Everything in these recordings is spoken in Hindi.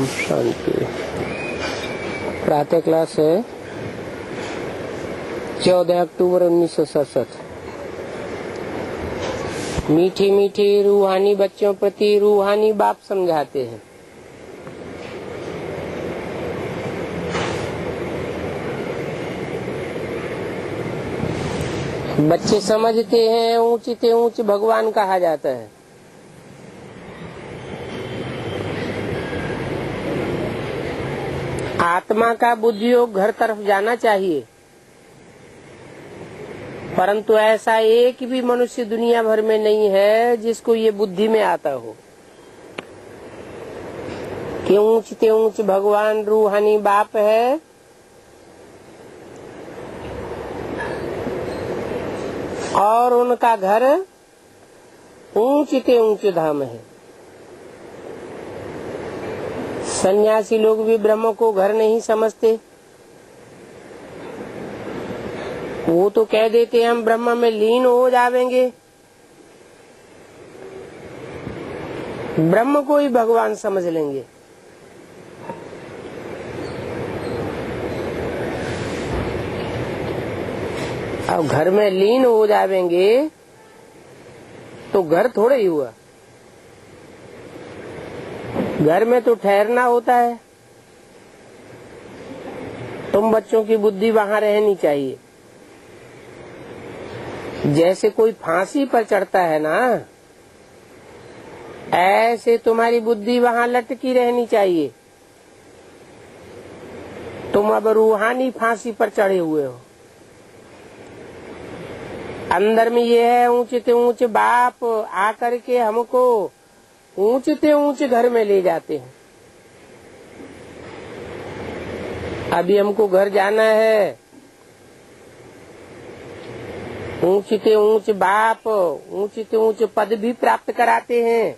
ओम शांति। प्रातः क्लास है 14 अक्टूबर 1967। मीठी मीठी रूहानी बच्चों प्रति रूहानी बाप समझाते हैं। बच्चे समझते हैं ऊंच से ऊंच भगवान कहा जाता है। आत्मा का बुद्धियोग घर तरफ जाना चाहिए, परंतु ऐसा एक भी मनुष्य दुनिया भर में नहीं है जिसको ये बुद्धि में आता हो कि ऊंच से ऊंच भगवान रूहानी बाप है और उनका घर ऊंच से ऊंच धाम है। सन्यासी लोग भी ब्रह्म को घर नहीं समझते। वो तो कह देते हम ब्रह्म में लीन हो जावेंगे, ब्रह्म को ही भगवान समझ लेंगे। अब घर में लीन हो जावेंगे तो घर थोड़े ही हुआ, घर में तो ठहरना होता है। तुम बच्चों की बुद्धि वहाँ रहनी चाहिए। जैसे कोई फांसी पर चढ़ता है ना, ऐसे तुम्हारी बुद्धि वहाँ लटकी रहनी चाहिए। तुम अब रूहानी फांसी पर चढ़े हुए हो। अंदर में ये है ऊंचे से ऊंचे बाप आकर के हमको ऊंचे से ऊंचे घर में ले जाते हैं। अभी हमको घर जाना है, ऊंचे से ऊंचे बाप ऊंचे से ऊंचे पद भी प्राप्त कराते हैं।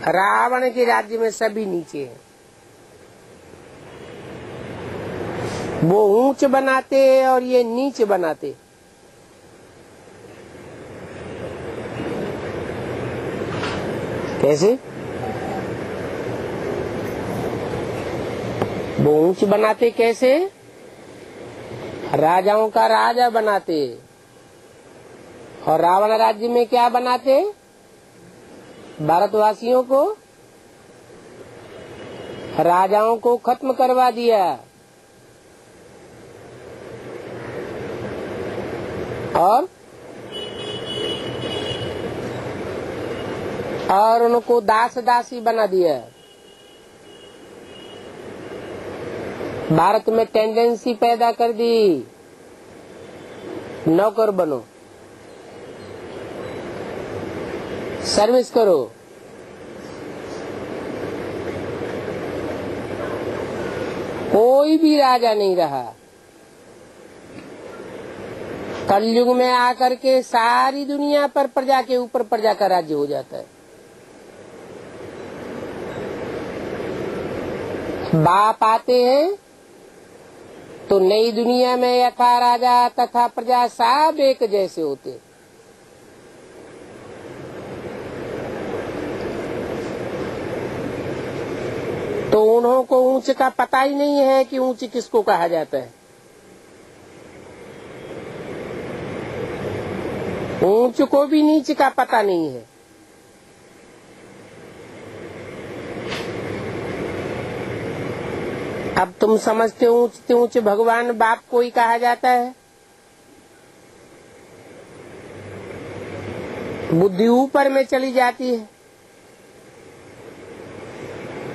रावण के राज्य में सभी नीचे हैं। वो ऊंच बनाते और ये नीच बनाते। कैसे? वो ऊंच बनाते कैसे? राजाओं का राजा बनाते और रावण राज्य में क्या बनाते? भारतवासियों को राजाओं को खत्म करवा दिया और उनको दास दासी बना दिया। भारत में टेंडेंसी पैदा कर दी, नौकर बनो, सर्विस करो। कोई भी राजा नहीं रहा। कलयुग में आकर के सारी दुनिया पर प्रजा के ऊपर प्रजा का राज्य हो जाता है। बाप आते हैं तो नई दुनिया में यथा राजा तथा प्रजा सब एक जैसे होते। तो उन्हों को ऊंच का पता ही नहीं है कि ऊंच किसको कहा जाता है। ऊंच को भी नीच का पता नहीं है। अब तुम समझते ऊंच से ऊंच भगवान बाप को ही कहा जाता है। बुद्धि ऊपर में चली जाती है,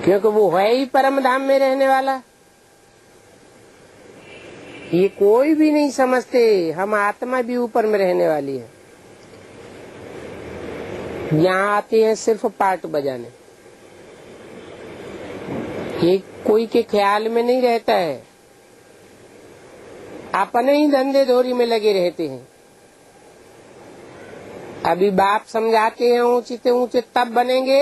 क्योंकि वो है ही परम धाम में रहने वाला। ये कोई भी नहीं समझते हम आत्मा भी ऊपर में रहने वाली है। यहाँ आते हैं सिर्फ पार्ट बजाने। ये कोई के ख्याल में नहीं रहता है, अपने ही धंधे धोरी में लगे रहते हैं। अभी बाप समझाते हैं ऊंचे से ऊंचे तब बनेंगे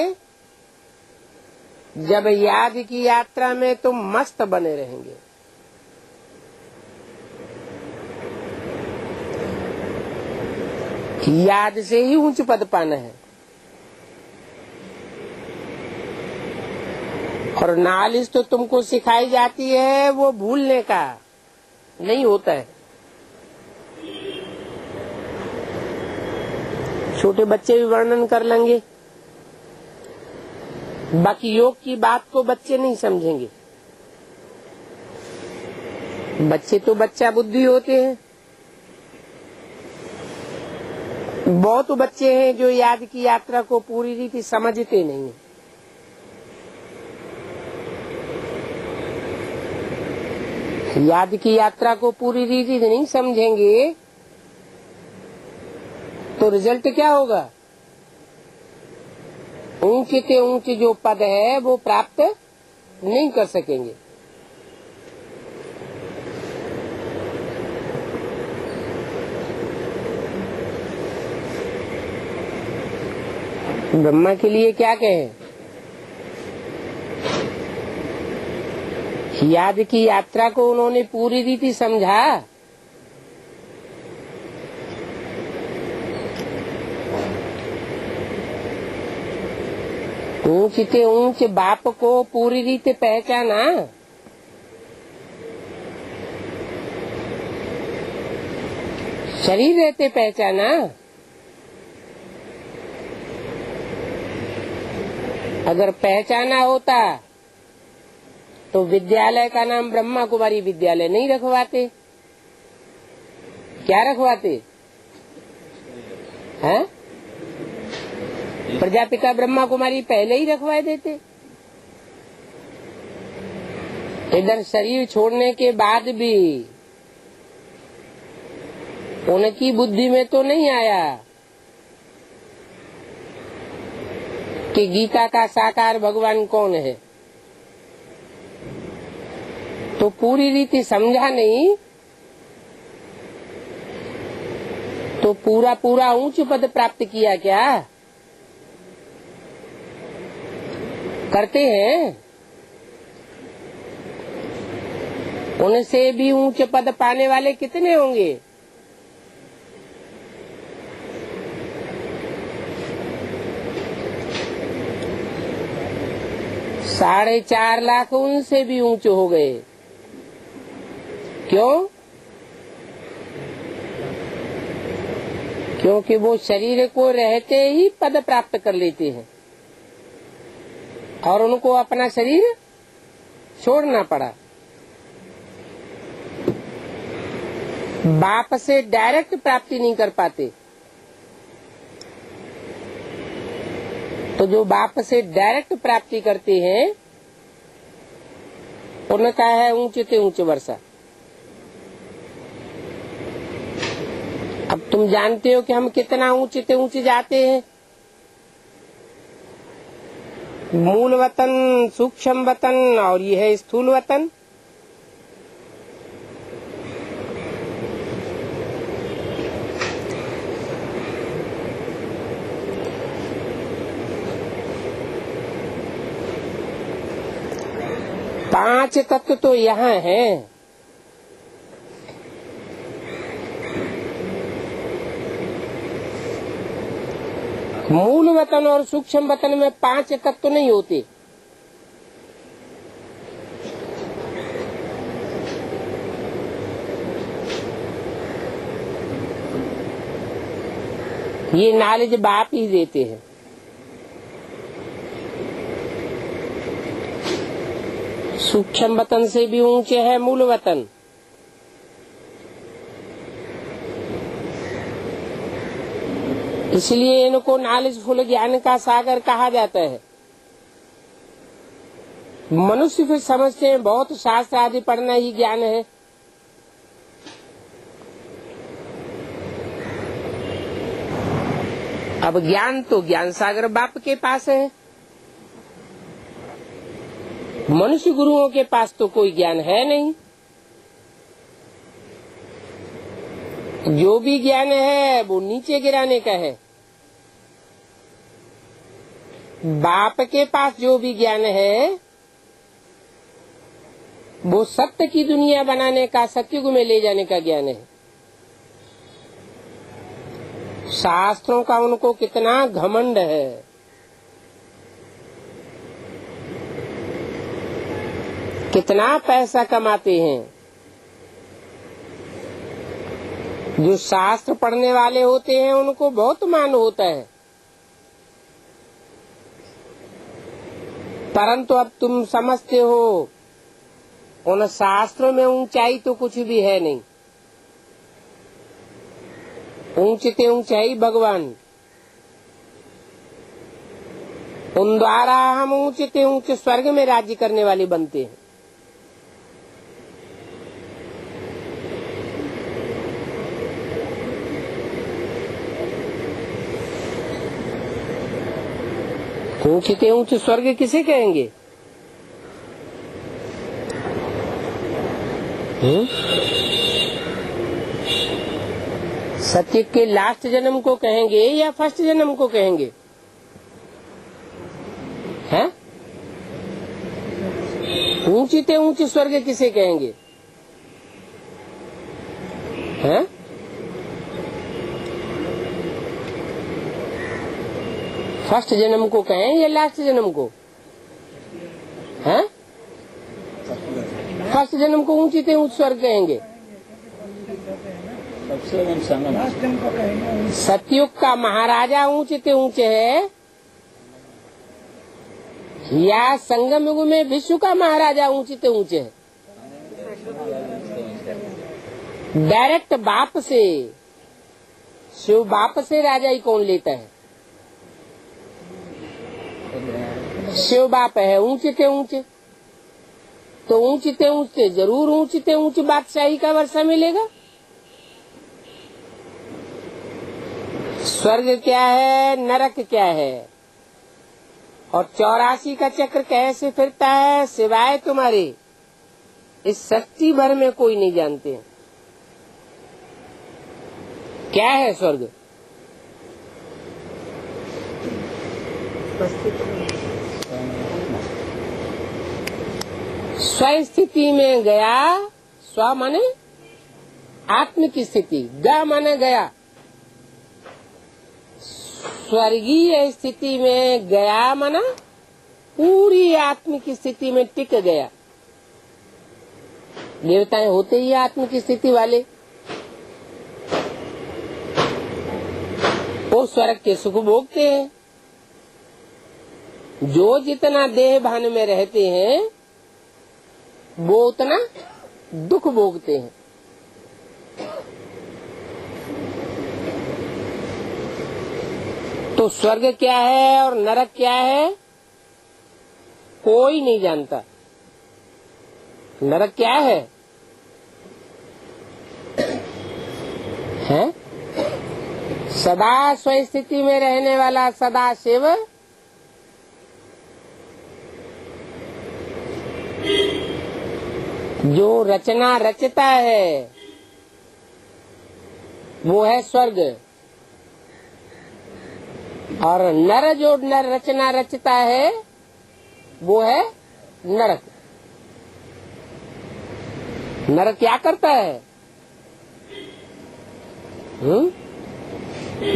जब याद की यात्रा में तुम मस्त बने रहेंगे। याद से ही ऊंच पद पाना है। और नालिश तो तुमको सिखाई जाती है वो भूलने का, नहीं होता है। छोटे बच्चे भी वर्णन कर लेंगे, बाकी योग की बात को बच्चे नहीं समझेंगे। बच्चे तो बच्चा बुद्धि होते हैं। बहुत बच्चे हैं जो याद की यात्रा को पूरी रीति समझते नहीं है। याद की यात्रा को पूरी रीति से नहीं समझेंगे तो रिजल्ट क्या होगा? ऊंचे से ऊंचे जो पद है वो प्राप्त नहीं कर सकेंगे। ब्रह्मा के लिए क्या कहें? याद की यात्रा को उन्होंने पूरी रीति समझा। ऊंच से ऊंच बाप को पूरी रीति पहचाना। शरीर रहते पहचाना। अगर पहचाना होता तो विद्यालय का नाम ब्रह्मा कुमारी विद्यालय नहीं रखवाते। क्या रखवाते हैं? प्रजापिता ब्रह्मा कुमारी पहले ही रखवा देते। इधर शरीर छोड़ने के बाद भी उनकी बुद्धि में तो नहीं आया कि गीता का साकार भगवान कौन है, तो पूरी रीति समझा नहीं तो पूरा पूरा ऊंच पद प्राप्त किया क्या? करते हैं। उनसे भी ऊंच पद पाने वाले कितने होंगे? साढ़े 4 लाख उनसे भी ऊंचे हो गए। क्यों? क्योंकि वो शरीर को रहते ही पद प्राप्त कर लेते हैं और उनको अपना शरीर छोड़ना पड़ा। बाप से डायरेक्ट प्राप्ति नहीं कर पाते। तो जो बाप से डायरेक्ट प्राप्ति करते हैं उनका है ऊंचे से ऊंचे वर्षा। अब तुम जानते हो कि हम कितना ऊंचे से ऊंचे जाते हैं। मूल वतन, सूक्ष्म वतन और ये है स्थूल वतन। पांच तत्व तो यहाँ हैं। मूल वतन और सूक्ष्म वतन में 5 तत्व नहीं होते। ये नॉलेज बाप ही देते हैं। सूक्ष्म वतन से भी ऊंचे है मूल वतन। इसलिए इनको नॉलेजफुल ज्ञान का सागर कहा जाता है। मनुष्य फिर समझते हैं बहुत शास्त्र आदि पढ़ना ही ज्ञान है। अब ज्ञान तो ज्ञान सागर बाप के पास है। मनुष्य गुरुओं के पास तो कोई ज्ञान है नहीं। जो भी ज्ञान है वो नीचे गिराने का है। बाप के पास जो भी ज्ञान है वो सत्य की दुनिया बनाने का, सत्युग में ले जाने का ज्ञान है। शास्त्रों का उनको कितना घमंड है। कितना पैसा कमाते हैं। जो शास्त्र पढ़ने वाले होते हैं उनको बहुत मान होता है, परंतु अब तुम समझते हो उन शास्त्रों में ऊंचाई तो कुछ भी है नहीं। ऊंचते ऊंचाई भगवान, उन द्वारा हम ऊंचते ऊंचे स्वर्ग में राज्य करने वाले बनते हैं। ऊंचते ऊंचे स्वर्ग किसे कहेंगे? सत्य के लास्ट जन्म को कहेंगे या फर्स्ट जन्म को कहेंगे? हैं? ऊंचते ऊंचे स्वर्ग किसे कहेंगे? हैं? फर्स्ट जन्म को कहें या लास्ट जन्म को? हैं? फर्स्ट जन्म को ऊंचते ऊंचे स्वर्ग कहेंगे। सतयुग का महाराजा ऊंचते ऊंचे है या संगम युग में विश्व का महाराजा ऊंचते ऊंचे है? डायरेक्ट बाप से, शिव बाप से राजा ही कौन लेता है? शिव बाप है ऊंचते ऊंचे, तो ऊंचते ऊंचे जरूर ऊंचते ऊंचे बादशाही का वर्षा मिलेगा। स्वर्ग क्या है, नरक क्या है, और 84 का चक्र कैसे फिरता है सिवाय तुम्हारे इस सृष्टि भर में कोई नहीं जानते। क्या है स्वर्ग? स्व स्थिति में गया, स्व माने आत्म की स्थिति, ग माने गया, स्वर्गीय स्थिति में गया माना पूरी आत्म की स्थिति में टिक गया। देवताएं होते ही आत्म की स्थिति वाले, वो स्वर्ग के सुख भोगते हैं। जो जितना देह भान में रहते हैं वो उतना दुख भोगते हैं। तो स्वर्ग क्या है और नरक क्या है कोई नहीं जानता। नरक क्या है? हैं? सदा स्वस्थिति में रहने वाला सदा शिव जो रचना रचता है वो है स्वर्ग, और नर जो नर रचना रचता है वो है नरक। नरक क्या करता है?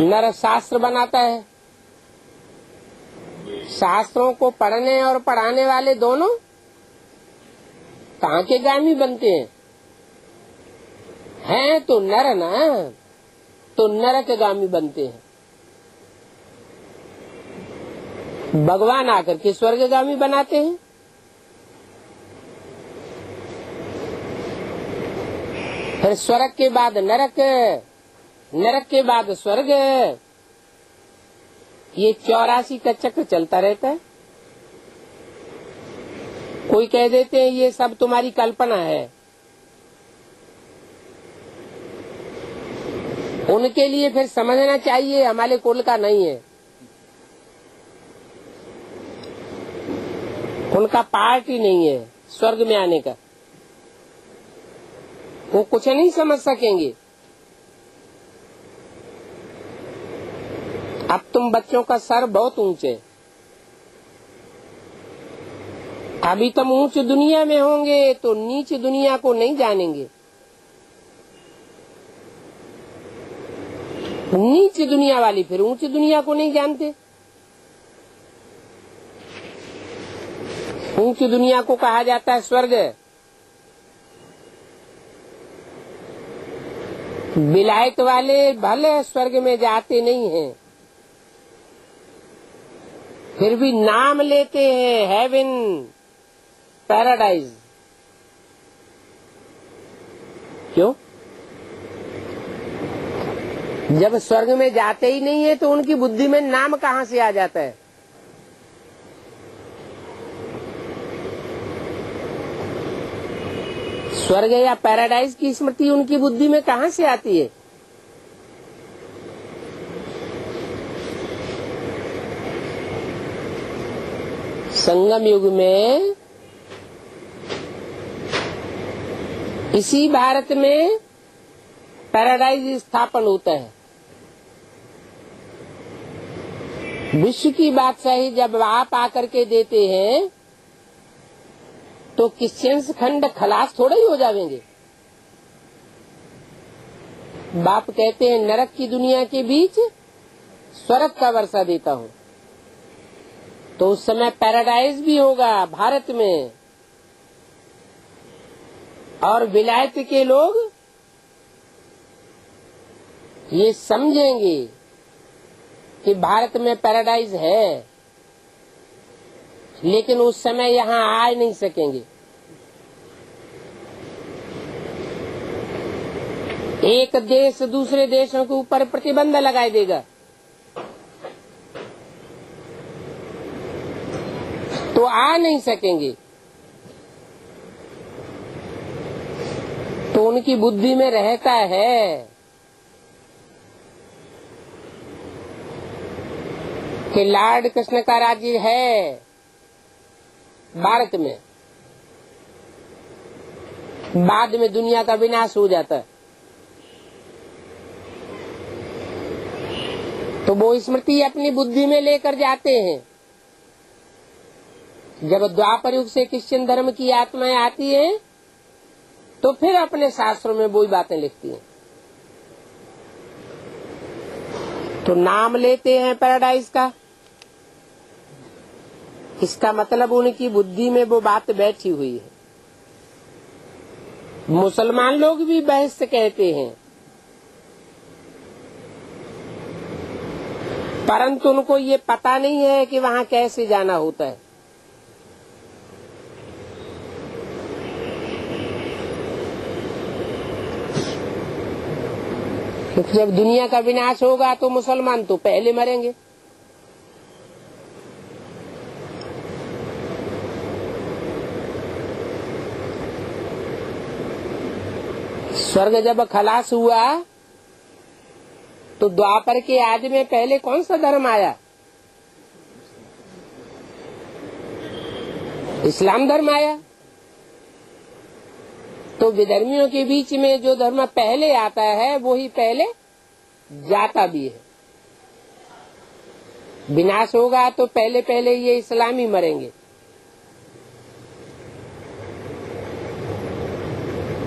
नर शास्त्र बनाता है। शास्त्रों को पढ़ने और पढ़ाने वाले दोनों कहाँ के गामी बनते हैं? हैं तो नर ना, तो नरक गामी बनते हैं। भगवान आकर के स्वर्गगामी बनाते हैं। फिर स्वर्ग के बाद नरक, नरक के बाद स्वर्ग, ये 84 का चक्र चलता रहता है। कोई कह देते हैं ये सब तुम्हारी कल्पना है। उनके लिए फिर समझना चाहिए हमारे कुल का नहीं है। उनका पार्ट ही नहीं है स्वर्ग में आने का, वो कुछ नहीं समझ सकेंगे। अब तुम बच्चों का सर बहुत ऊंचे, अभी तुम ऊंच दुनिया में होंगे तो नीच दुनिया को नहीं जानेंगे। नीच दुनिया वाली फिर ऊंच दुनिया को नहीं जानते। ऊंची दुनिया को कहा जाता है स्वर्ग। विलायत वाले भले स्वर्ग में जाते नहीं हैं, फिर भी नाम लेते हैं हेवन, पैराडाइज। क्यों? जब स्वर्ग में जाते ही नहीं है तो उनकी बुद्धि में नाम कहाँ से आ जाता है? स्वर्ग या पैराडाइज की स्मृति उनकी बुद्धि में कहाँ से आती है? संगम युग में इसी भारत में पैराडाइज स्थापन होता है। विश्व की बादशाही जब आप आकर के देते हैं तो क्रिश्चियंस खंड खलास थोड़ा ही हो जाएंगे। बाप कहते हैं नरक की दुनिया के बीच स्वर्ग का वर्षा देता हूँ, तो उस समय पैराडाइज भी होगा भारत में। और विलायत के लोग ये समझेंगे कि भारत में पैराडाइज है, लेकिन उस समय यहाँ आ नहीं सकेंगे। एक देश दूसरे देशों के ऊपर प्रतिबंध लगाए देगा तो आ नहीं सकेंगे। तो उनकी बुद्धि में रहता है कि लॉर्ड कृष्ण का राज्य है भारत में, बाद में दुनिया का विनाश हो जाता है। तो वो स्मृति अपनी बुद्धि में लेकर जाते हैं। जब द्वापर युग से क्रिश्चियन धर्म की आत्माएं आती हैं तो फिर अपने शास्त्रों में वही बातें लिखती हैं। तो नाम लेते हैं पैराडाइज का, इसका मतलब उनकी बुद्धि में वो बात बैठी हुई है। मुसलमान लोग भी बहस कहते हैं, परंतु उनको ये पता नहीं है कि वहाँ कैसे जाना होता है। क्योंकि जब दुनिया का विनाश होगा तो मुसलमान तो पहले मरेंगे। स्वर्ग जब खलास हुआ तो द्वापर के आदि में पहले कौन सा धर्म आया? इस्लाम धर्म आया। तो विधर्मियों के बीच में जो धर्म पहले आता है वो ही पहले जाता भी है। विनाश होगा तो पहले पहले ये इस्लामी मरेंगे।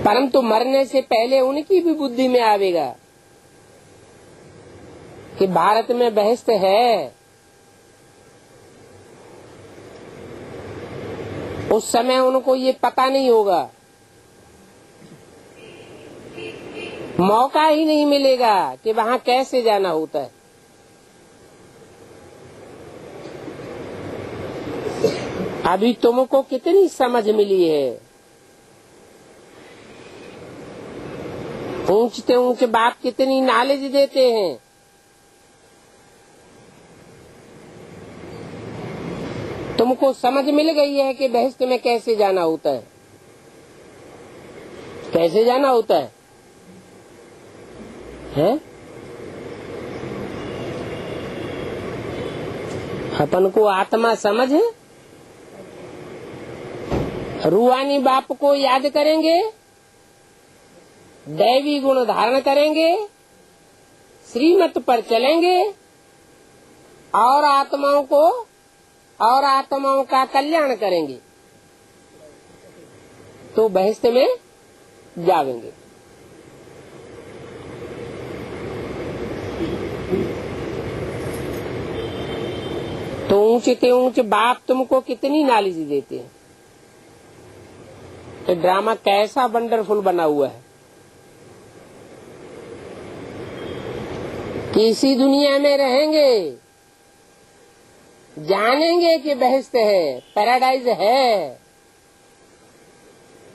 परंतु मरने से पहले उनकी भी बुद्धि में आवेगा कि भारत में बहस है। उस समय उनको ये पता नहीं होगा, मौका ही नहीं मिलेगा कि वहाँ कैसे जाना होता है। अभी तुमको कितनी समझ मिली है। ऊंचते ऊंचे बाप कितनी नॉलेज देते हैं। तुमको समझ मिल गई है कि बहस में कैसे जाना होता है, कैसे जाना होता है, हैं? अपन को आत्मा समझ है। रूहानी बाप को याद करेंगे, दैवी गुण धारण करेंगे, श्रीमत पर चलेंगे और आत्माओं का कल्याण करेंगे तो बहस में जावेंगे। तो ऊंचे ते ऊंचे बाप तुमको कितनी नॉलेज देते हैं। कि ड्रामा कैसा वंडरफुल बना हुआ है कि इसी दुनिया में रहेंगे, जानेंगे कि बहिश्त है, पैराडाइज है,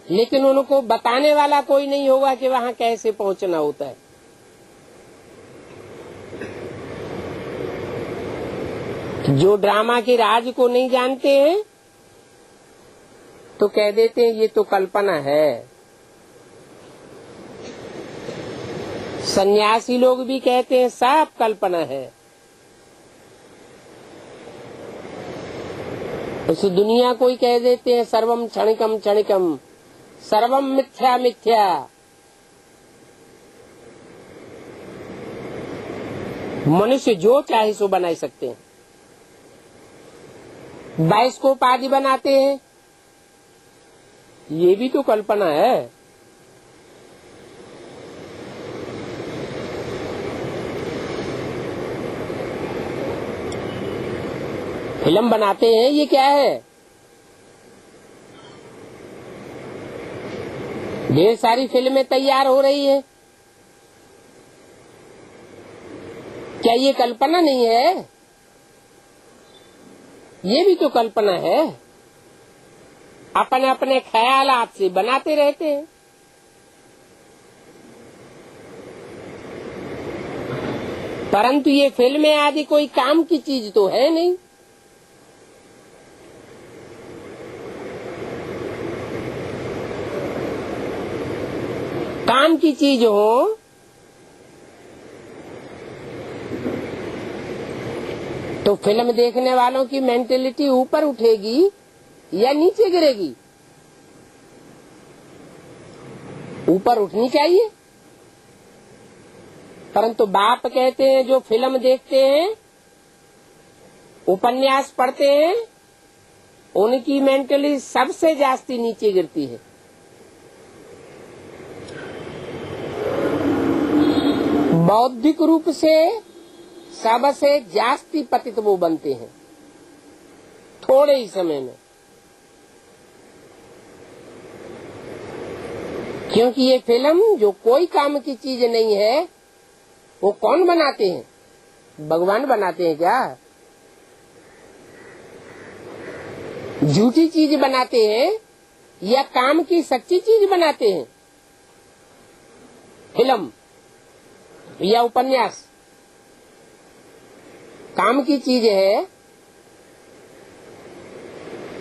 लेकिन उनको बताने वाला कोई नहीं होगा कि वहां कैसे पहुंचना होता है। जो ड्रामा के राज को नहीं जानते हैं तो कह देते हैं ये तो कल्पना है। सन्यासी लोग भी कहते हैं सब कल्पना है। इस दुनिया को ही कह देते हैं सर्वम क्षणिकम क्षणिकम, सर्वम मिथ्या मिथ्या। मनुष्य जो चाहे सो बना सकते हैं। बाइस्कोप आदि बनाते हैं, ये भी तो कल्पना है। फिल्म बनाते हैं, ये क्या है? ढेर सारी फिल्में तैयार हो रही है, क्या ये कल्पना नहीं है? ये भी तो कल्पना है। अपने अपने ख्यालात से बनाते रहते हैं। परंतु ये फिल्में आदि कोई काम की चीज तो है नहीं। काम की चीज हो तो फिल्म देखने वालों की मेंटेलिटी ऊपर उठेगी या नीचे गिरेगी? ऊपर उठनी चाहिए। परंतु बाप कहते हैं जो फिल्म देखते हैं, उपन्यास पढ़ते हैं, उनकी मेंटलिटी सबसे जास्ती नीचे गिरती है। बौद्धिक रूप से सबसे जास्ती पतित वो बनते हैं थोड़े ही समय में, क्योंकि ये फिल्म जो कोई काम की चीज नहीं है, वो कौन बनाते हैं? भगवान बनाते हैं क्या? झूठी चीज बनाते हैं या काम की सच्ची चीज बनाते हैं? फिल्म या उपन्यास काम की चीज है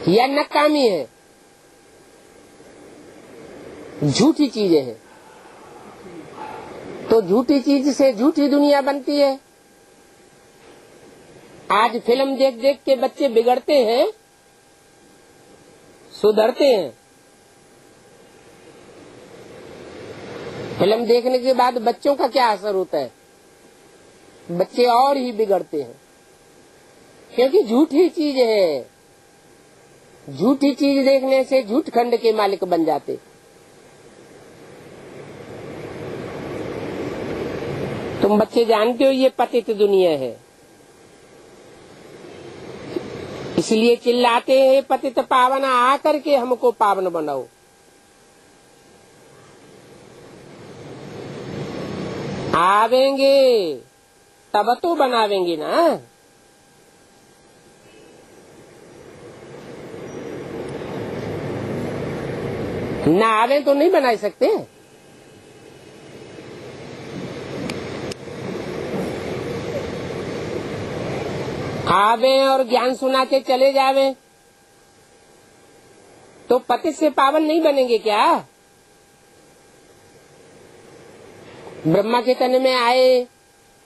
या नकामी है? झूठी चीजें हैं। तो झूठी चीज से झूठी दुनिया बनती है। आज फिल्म देख देख के बच्चे बिगड़ते हैं, सुधरते हैं। फिल्म देखने के बाद बच्चों का क्या असर होता है? बच्चे और ही बिगड़ते हैं, क्योंकि झूठी चीज है। झूठी चीज देखने से झूठ खंड के मालिक बन जाते। तुम बच्चे जानते हो ये पतित दुनिया है, इसलिए चिल्लाते हैं पतित पावन आकर के हमको पावन बनाओ। आवेंगे तब तो बनावेंगे ना। ना आवे तो नहीं बना सकते। आवे और ज्ञान सुना के चले जावे तो पति से पावन नहीं बनेंगे क्या? ब्रह्मा के तन में आए,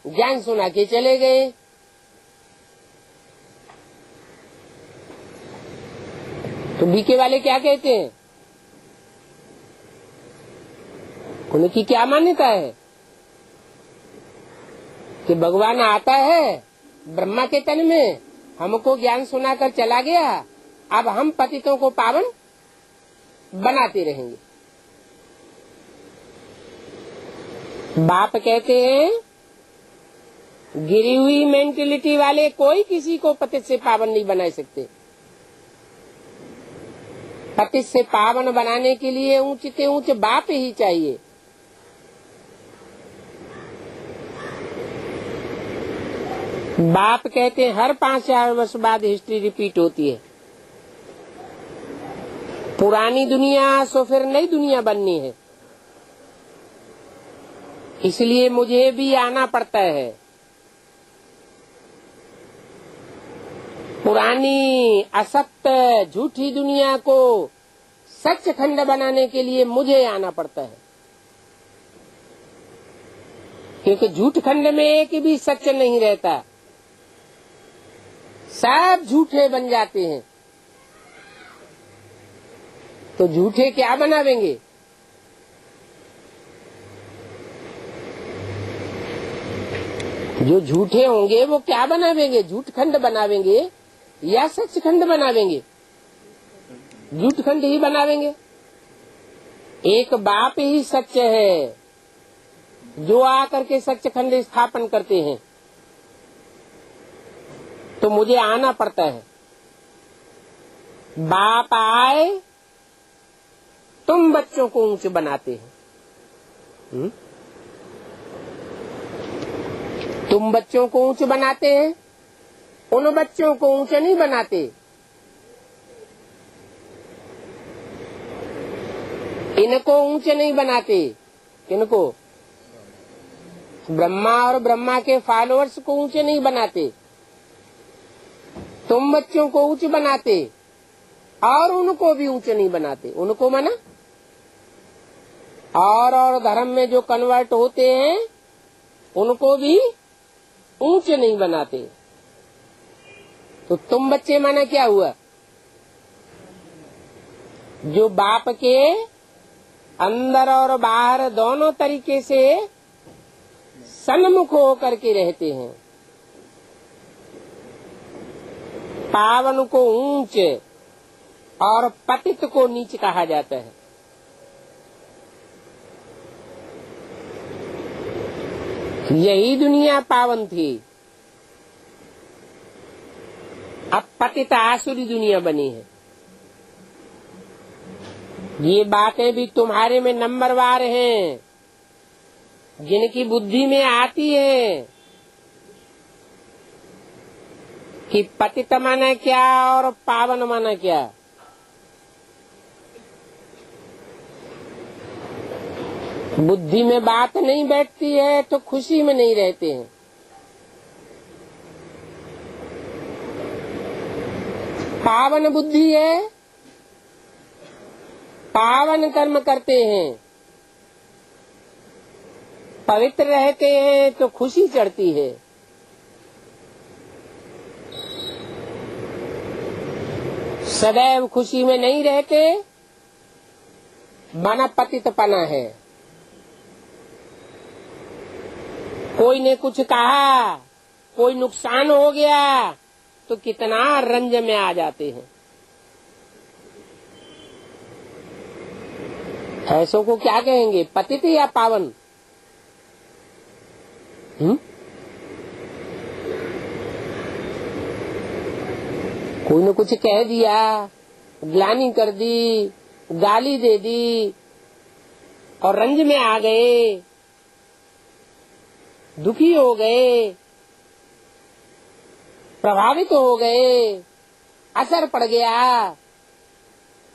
ज्ञान सुना के चले गए, तो बीके वाले क्या कहते हैं? उनकी क्या मान्यता है कि भगवान आता है ब्रह्मा के तन में, हमको ज्ञान सुनाकर चला गया, अब हम पतितों को पावन बनाते रहेंगे। बाप कहते हैं गिरी हुई मेंटेलिटी वाले कोई किसी को पतित से पावन नहीं बना सकते। पतित से पावन बनाने के लिए ऊंच से ऊंच बाप ही चाहिए। बाप कहते हैं हर 5000 वर्ष बाद हिस्ट्री रिपीट होती है। पुरानी दुनिया सो फिर नई दुनिया बननी है, इसलिए मुझे भी आना पड़ता है। पुरानी असत्य झूठी दुनिया को सचखंड बनाने के लिए मुझे आना पड़ता है, क्योंकि झूठ खंड में एक भी सच नहीं रहता, सब झूठे बन जाते हैं। तो झूठे क्या बनावेंगे? जो झूठे होंगे वो क्या बनावेंगे? झूठ खंड बनावेंगे या सच खंड बनावेंगे? झूठ खंड ही बनावेंगे। एक बाप ही सच है जो आकर के सच खंड स्थापन करते हैं। तो मुझे आना पड़ता है। बाप आए, तुम बच्चों को ऊंचे बनाते हैं। तुम बच्चों को ऊंचे बनाते हैं, उन बच्चों को ऊंचे नहीं बनाते। इनको ऊंचे नहीं बनाते। किनको? ब्रह्मा और ब्रह्मा के फॉलोअर्स को ऊंचे नहीं बनाते। तुम बच्चों को ऊंचे बनाते और उनको भी ऊंचे नहीं बनाते। उनको माना और धर्म में जो कन्वर्ट होते हैं उनको भी ऊंचे नहीं बनाते। तो तुम बच्चे माना क्या हुआ? जो बाप के अंदर और बाहर दोनों तरीके से सन्मुख होकर के रहते हैं। पावन को ऊंच और पतित को नीच कहा जाता है। यही दुनिया पावन थी, अब पतित आसुरी दुनिया बनी है। ये बातें भी तुम्हारे में नंबरवार हैं, जिनकी बुद्धि में आती है कि पतित माना क्या और पावन माना क्या। बुद्धि में बात नहीं बैठती है तो खुशी में नहीं रहते हैं। पावन बुद्धि है, पावन कर्म करते हैं, पवित्र रहते हैं तो खुशी चढ़ती है। सदैव खुशी में नहीं रहते, माना पतितपना है। कोई ने कुछ कहा, कोई नुकसान हो गया तो कितना रंज में आ जाते हैं। ऐसों को क्या कहेंगे, पतित या पावन? कोई ने कुछ कह दिया, ग्लानि कर दी, गाली दे दी और रंज में आ गए, दुखी हो गए, प्रभावित हो गए, असर पड़ गया,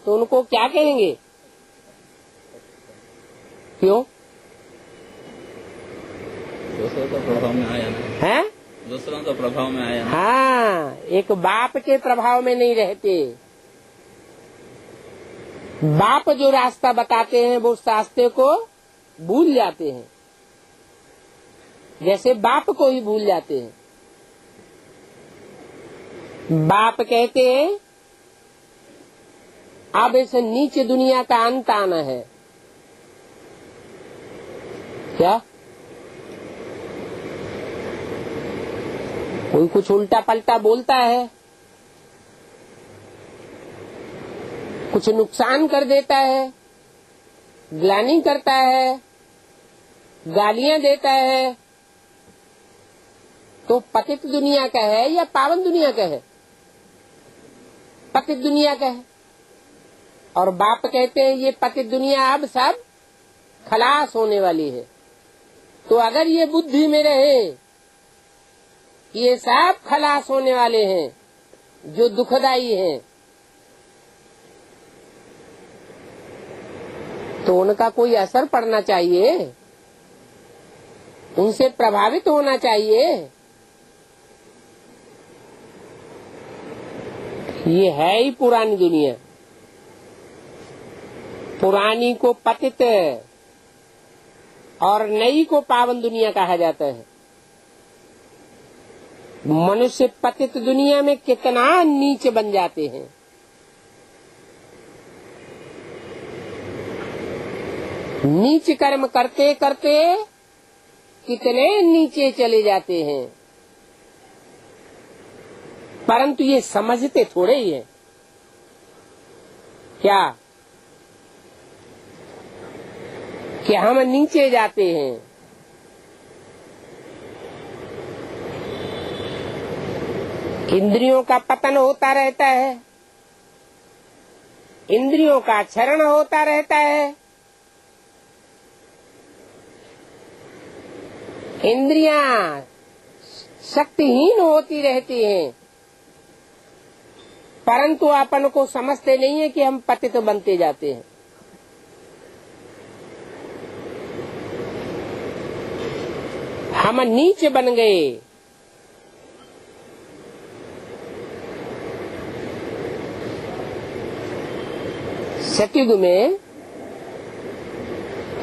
तो उनको क्या कहेंगे? क्यों? दूसरों का प्रभाव में आया ना है, दूसरों का प्रभाव में आया ना। हाँ, एक बाप के प्रभाव में नहीं रहते। बाप जो रास्ता बताते हैं वो उस रास्ते को भूल जाते हैं, जैसे बाप को ही भूल जाते हैं। बाप कहते हैं अब इस नीच दुनिया का अंत आना है। क्या? कोई कुछ उल्टा पलटा बोलता है, कुछ नुकसान कर देता है, ग्लानि करता है, गालियां देता है, तो पतित दुनिया का है या पावन दुनिया का है? पतित दुनिया का है। और बाप कहते हैं ये पतित दुनिया अब सब खलास होने वाली है। तो अगर ये बुद्धि में रहे ये सब खलास होने वाले हैं जो दुखदाई हैं, तो उनका कोई असर पड़ना चाहिए, उनसे प्रभावित होना चाहिए। ये है ही पुरानी दुनिया। पुरानी को पतित और नई को पावन दुनिया कहा जाता है। मनुष्य पतित दुनिया में कितना नीच बन जाते हैं। नीच कर्म करते करते कितने नीचे चले जाते हैं, परंतु ये समझते थोड़े ही है क्या कि हम नीचे जाते हैं। इंद्रियों का पतन होता रहता है, इंद्रियों का क्षरण होता रहता है, इंद्रियां शक्तिहीन होती रहती हैं, परंतु अपन को समझते नहीं है कि हम पतित बनते जाते हैं। हम नीच बन गए। सतयुग में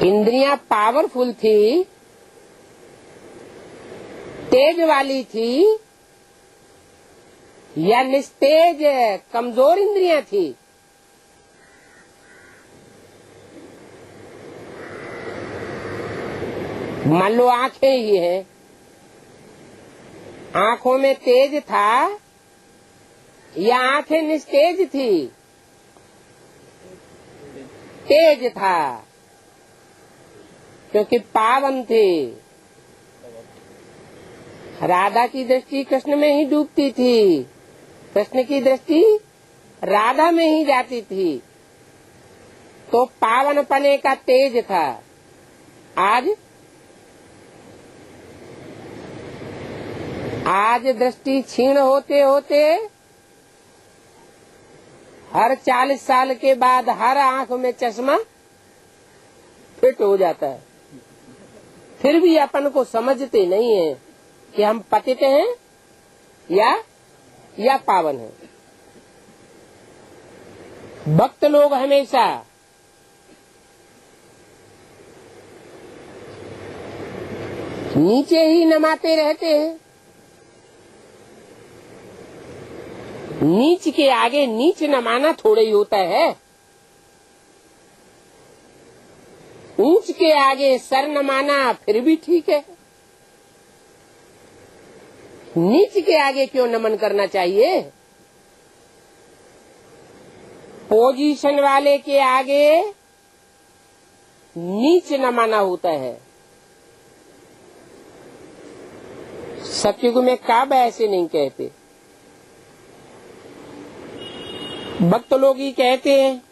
इंद्रियां पावरफुल थी, तेज वाली थी, या निस्तेज कमजोर इंद्रियां थी। मान लो आंखें ही हैं, आंखों में तेज था या आंखें निस्तेज थी? तेज था, क्योंकि पावन थे। राधा की दृष्टि कृष्ण में ही डूबती थी, कृष्ण की दृष्टि राधा में ही जाती थी, तो पावन पने का तेज था। आज दृष्टि क्षीण होते होते हर 40 साल के बाद हर आंख में चश्मा फिट हो जाता है। फिर भी अपन को समझते नहीं है कि हम पतित हैं या पावन हैं। भक्त लोग हमेशा नीचे ही नमाते रहते हैं। नीच के आगे नीच नमाना थोड़ा ही होता है। ऊंच के आगे सर नमाना फिर भी ठीक है, नीच के आगे क्यों नमन करना चाहिए? पोजीशन वाले के आगे नीच नमाना होता है। सतयुग में कब ऐसे नहीं कहते। भक्त लोग ही कहते हैं,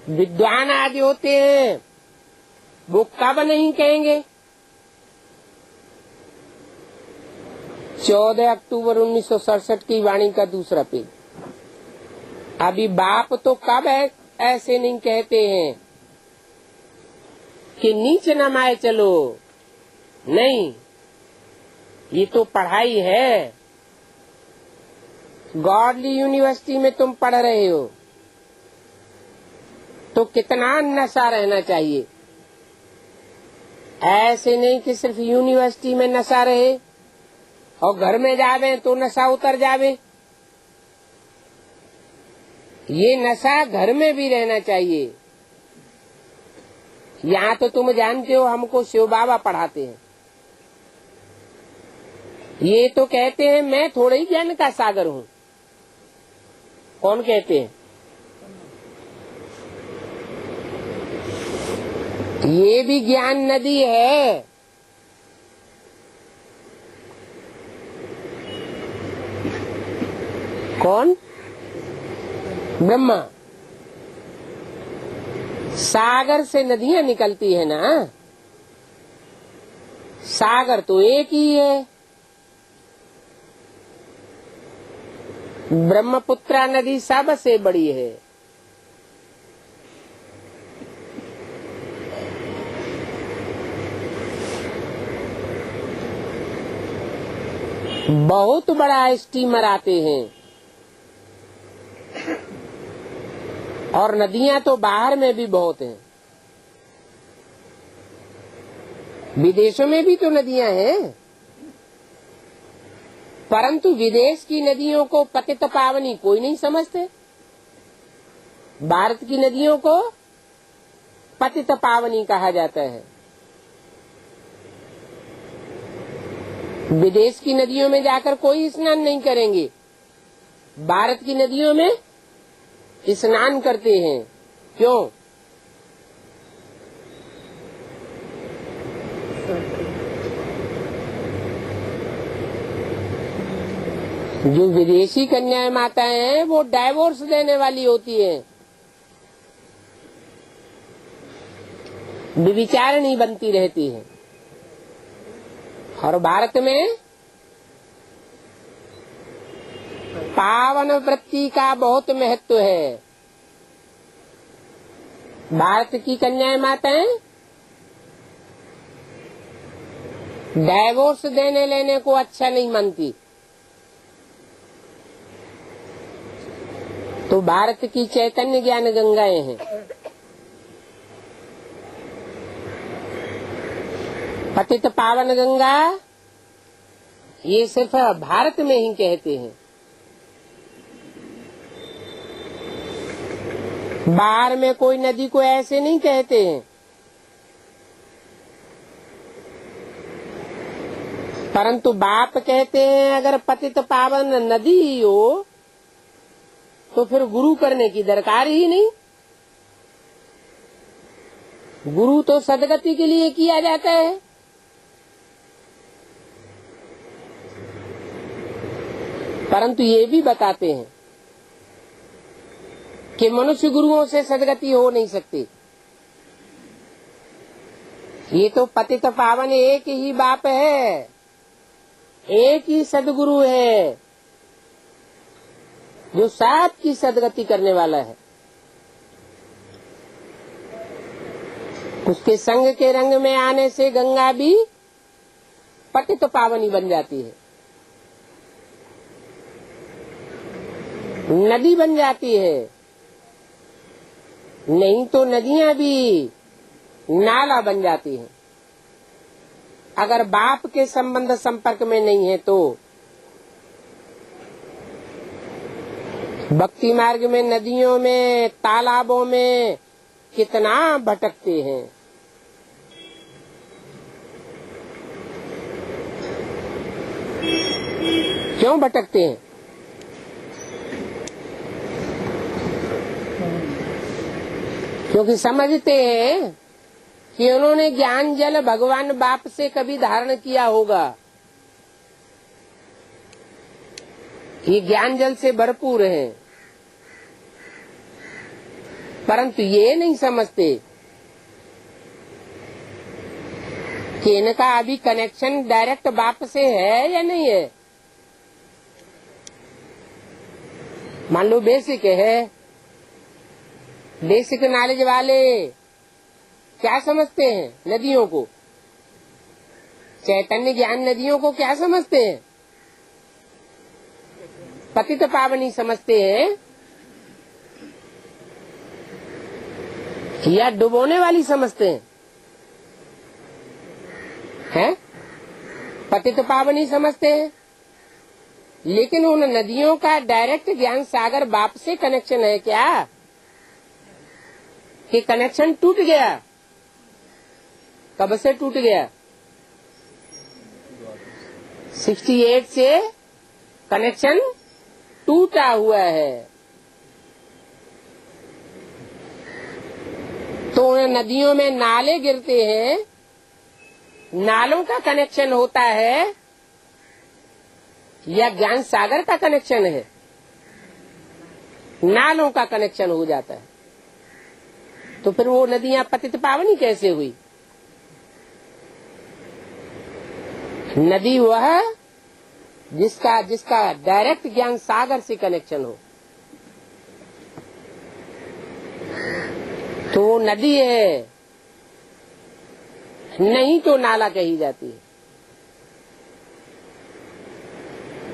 विद्वान आदि होते हैं वो कब नहीं कहेंगे। 14 अक्टूबर 1967 की वाणी का दूसरा पेज। अभी बाप तो कब ऐसे नहीं कहते हैं कि नीचे नमाए चलो। नहीं, ये तो पढ़ाई है। गॉडली यूनिवर्सिटी में तुम पढ़ रहे हो तो कितना नशा रहना चाहिए। ऐसे नहीं कि सिर्फ यूनिवर्सिटी में नशा रहे और घर में जावे तो नशा उतर जावे। ये नशा घर में भी रहना चाहिए। यहाँ तो तुम जानते हो हमको शिव बाबा पढ़ाते हैं। ये तो कहते हैं मैं थोड़े ही ज्ञान का सागर हूँ। कौन कहते हैं? ये भी ज्ञान नदी है। कौन? ब्रह्मा। सागर से नदियां निकलती है ना, सागर तो एक ही है। ब्रह्मपुत्रा नदी सबसे बड़ी है। बहुत बड़ा स्टीमर आते हैं और नदियां तो बाहर में भी बहुत हैं। विदेशों में भी तो नदियां हैं, परंतु विदेश की नदियों को पतित पावनी कोई नहीं समझते। भारत की नदियों को पतित पावनी कहा जाता है। विदेश की नदियों में जाकर कोई स्नान नहीं करेंगे, भारत की नदियों में स्नान करते हैं। क्यों? जो विदेशी कन्याएं माताएं हैं वो डाइवोर्स देने वाली होती हैं, विचारणी बनती रहती है। और भारत में पावन वृत्ति का बहुत महत्व है। भारत की कन्याएं माताएं डाइवोर्स देने लेने को अच्छा नहीं मानती। तो भारत की चैतन्य ज्ञान गंगाएं हैं। पतित पावन गंगा ये सिर्फ भारत में ही कहते हैं, बाहर में कोई नदी को ऐसे नहीं कहते हैं। परंतु बाप कहते हैं अगर पतित पावन नदी ही हो तो फिर गुरु करने की दरकार ही नहीं। गुरु तो सदगति के लिए किया जाता है। परंतु ये भी बताते हैं कि मनुष्य गुरुओं से सदगति हो नहीं सकती। ये तो पतित पावन एक ही बाप है, एक ही सदगुरु है जो सबकी सदगति करने वाला है। उसके संग के रंग में आने से गंगा भी पतित पावनी बन जाती है, नदी बन जाती है। नहीं तो नदियां भी नाला बन जाती हैं। अगर बाप के संबंध संपर्क में नहीं है तो भक्ति मार्ग में नदियों में तालाबों में कितना भटकते हैं। क्यों भटकते हैं? क्योंकि समझते हैं कि उन्होंने ज्ञान जल भगवान बाप से कभी धारण किया होगा, ये ज्ञान जल से भरपूर है। परंतु ये नहीं समझते कि इनका अभी कनेक्शन डायरेक्ट बाप से है या नहीं है। मान लो बेसिक है, बेसिक नॉलेज वाले क्या समझते हैं? नदियों को, चैतन्य ज्ञान नदियों को क्या समझते हैं? पतित पावनी समझते हैं या डुबोने वाली समझते हैं? हैं? पतित पावनी समझते हैं। लेकिन उन नदियों का डायरेक्ट ज्ञान सागर बाप से कनेक्शन है क्या? कि कनेक्शन टूट गया? कब से टूट गया? 68 से कनेक्शन टूटा हुआ है। तो उन नदियों में नाले गिरते हैं, नालों का कनेक्शन होता है या ज्ञान सागर का कनेक्शन है? नालों का कनेक्शन हो जाता है। तो फिर वो नदियां पतित पावनी कैसे हुई? नदी वह जिसका डायरेक्ट ज्ञान सागर से कनेक्शन हो, तो वो नदी है, नहीं तो नाला कही जाती है।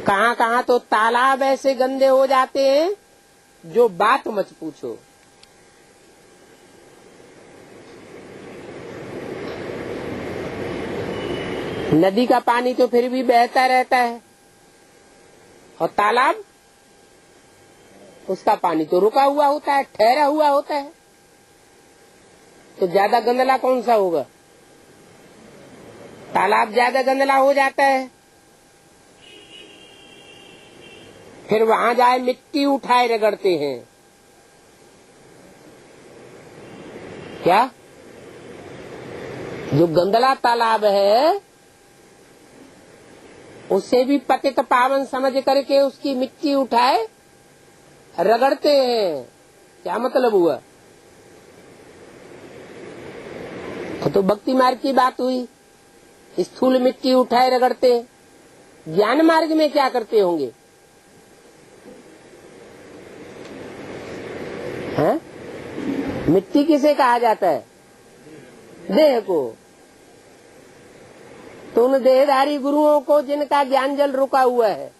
कहाँ कहाँ तो तालाब ऐसे गंदे हो जाते हैं जो बात मत पूछो। नदी का पानी तो फिर भी बहता रहता है, और तालाब, उसका पानी तो रुका हुआ होता है, ठहरा हुआ होता है। तो ज्यादा गंदला कौन सा होगा? तालाब ज्यादा गंदला हो जाता है। फिर वहां जाए मिट्टी उठाए रगड़ते हैं। क्या? जो गंदला तालाब है उसे भी पतित पावन समझ करके उसकी मिट्टी उठाए रगड़ते हैं। क्या मतलब हुआ? तो भक्ति मार्ग की बात हुई, स्थूल मिट्टी उठाए रगड़ते। ज्ञान मार्ग में क्या करते होंगे? है? मिट्टी किसे कहा जाता है? देह को। तो उन देहधारी गुरुओं को जिनका ज्ञान जल रुका हुआ है,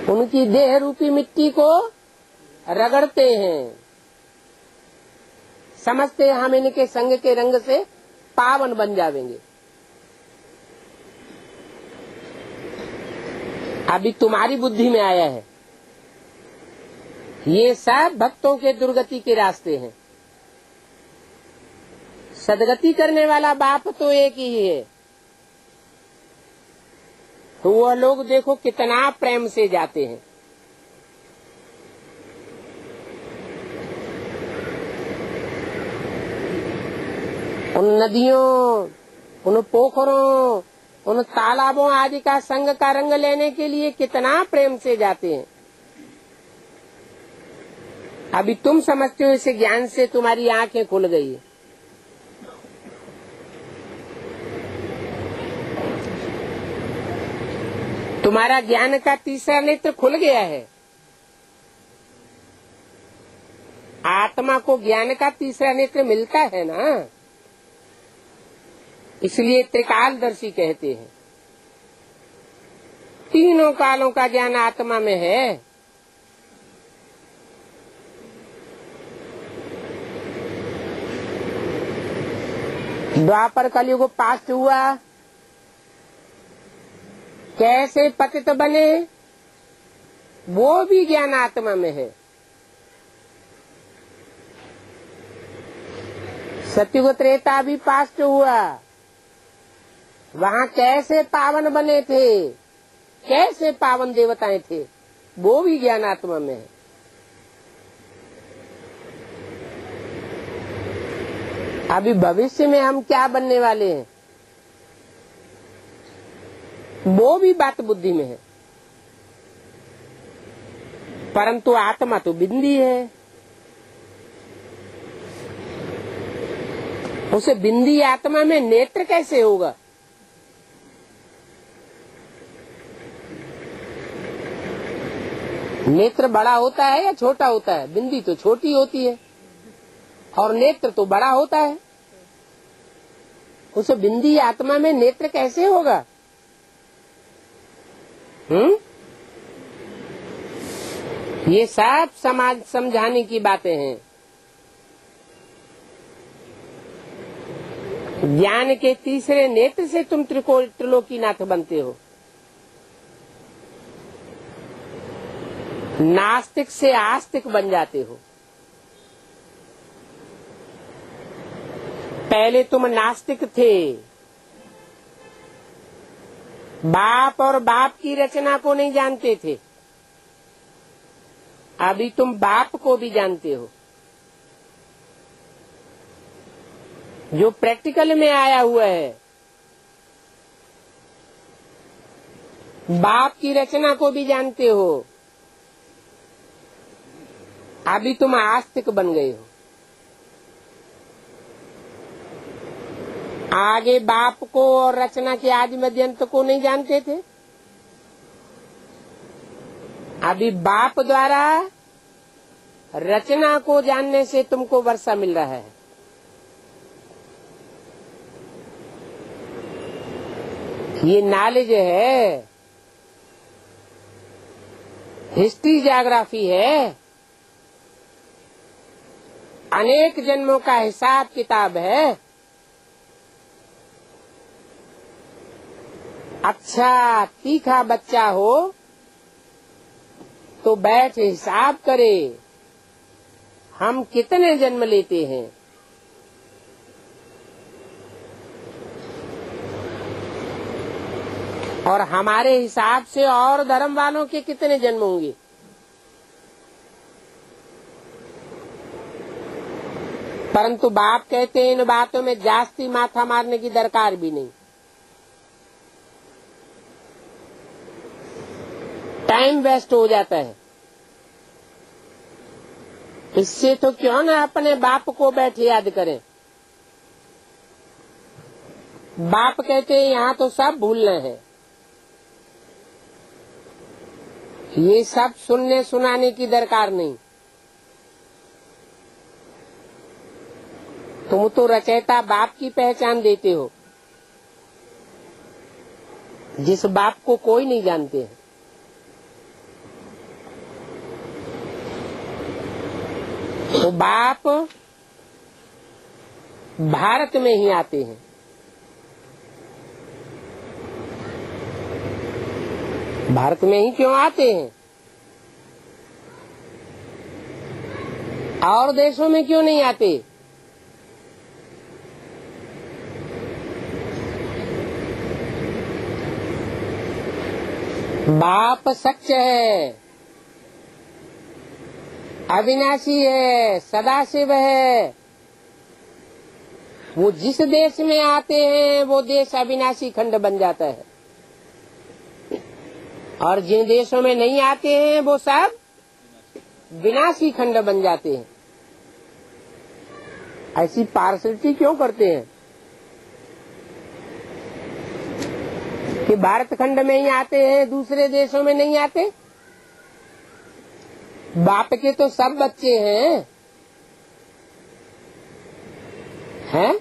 उनकी देह रूपी मिट्टी को रगड़ते हैं। समझते हम इनके संग के रंग से पावन बन जावेंगे। अभी तुम्हारी बुद्धि में आया है। ये सब भक्तों के दुर्गति के रास्ते हैं। सदगति करने वाला बाप तो एक ही है। तो वह लोग देखो कितना प्रेम से जाते हैं। उन नदियों, उन पोखरों, उन तालाबों आदि का संग का रंग लेने के लिए कितना प्रेम से जाते हैं। अभी तुम समझते हो इस ज्ञान से तुम्हारी आंखें खुल गई। तुम्हारा ज्ञान का तीसरा नेत्र खुल गया है। आत्मा को ज्ञान का तीसरा नेत्र मिलता है ना, इसलिए त्रिकालदर्शी कहते हैं। तीनों कालों का ज्ञान आत्मा में है। द्वापर कलयुग पास्ट हुआ, कैसे पतित बने वो भी ज्ञान आत्मा में है। सतयुग त्रेता भी पास्ट हुआ, वहाँ कैसे पावन बने थे, कैसे पावन देवताएं थे, वो भी ज्ञान आत्मा में है। अभी भविष्य में हम क्या बनने वाले हैं वो भी बात बुद्धि में है। परंतु आत्मा तो बिंदी है। उसे बिंदी आत्मा में नेत्र कैसे होगा? नेत्र बड़ा होता है या छोटा होता है? बिंदी तो छोटी होती है और नेत्र तो बड़ा होता है। उस बिंदी आत्मा में नेत्र कैसे होगा? ये सब समाज समझाने की बातें हैं। ज्ञान के तीसरे नेत्र से तुम त्रिलोकीनाथ बनते हो। नास्तिक से आस्तिक बन जाते हो। पहले तुम नास्तिक थे, बाप और बाप की रचना को नहीं जानते थे। अभी तुम बाप को भी जानते हो। जो प्रैक्टिकल में आया हुआ है, बाप की रचना को भी जानते हो। अभी तुम आस्तिक बन गए हो। आगे बाप को और रचना के आदि मध्यंत को नहीं जानते थे। अभी बाप द्वारा रचना को जानने से तुमको वर्षा मिल रहा है। ये नॉलेज है, हिस्ट्री ज्योग्राफी है, अनेक जन्मों का हिसाब किताब है। अच्छा तीखा बच्चा हो तो बैठ हिसाब करे हम कितने जन्म लेते हैं। और हमारे हिसाब से और धर्म वालों के कितने जन्म होंगे। परंतु बाप कहते हैं इन बातों में जास्ती माथा मारने की दरकार भी नहीं। टाइम वेस्ट हो जाता है। इससे तो क्यों ना अपने बाप को बैठे याद करें। बाप कहते हैं यहाँ तो सब भूलना है। ये सब सुनने सुनाने की दरकार नहीं। तुम तो रचयिता बाप की पहचान देते हो, जिस बाप को कोई नहीं जानते है। तो बाप भारत में ही आते हैं। भारत में ही क्यों आते हैं? और देशों में क्यों नहीं आते? बाप सच्चा है, अविनाशी है, सदाशिव है। वो जिस देश में आते हैं वो देश अविनाशी खंड बन जाता है, और जिन देशों में नहीं आते हैं वो सब विनाशी खंड बन जाते हैं। ऐसी पार्शलिटी क्यों करते हैं कि भारत खंड में ही आते हैं, दूसरे देशों में नहीं आते? बाप के तो सब बच्चे हैं, हैं?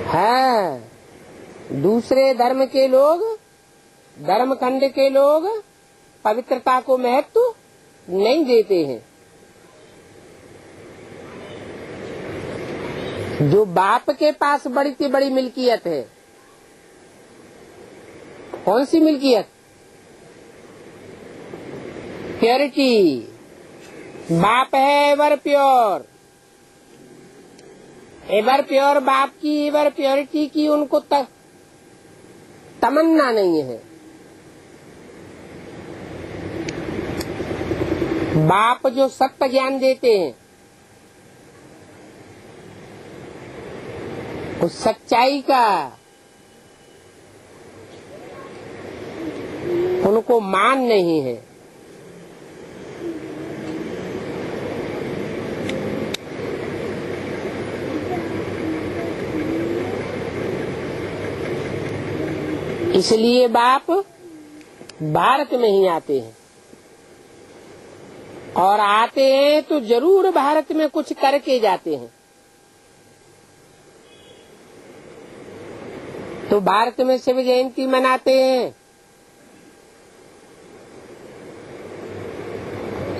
हाँ, दूसरे धर्म के लोग, धर्म खंड के लोग पवित्रता को महत्व नहीं देते हैं। जो बाप के पास बड़ी से बड़ी मिल्कियत है, कौन सी मिल्कियत? प्योरिटी। बाप है एवर प्योर। एवर प्योर बाप की एवर प्योरिटी की उनको तमन्ना नहीं है। बाप जो सत्य ज्ञान देते हैं, उस सच्चाई का उनको मान नहीं है। इसलिए बाप भारत में ही आते हैं, और आते हैं तो जरूर भारत में कुछ करके जाते हैं। तो भारत में शिव जयंती मनाते हैं,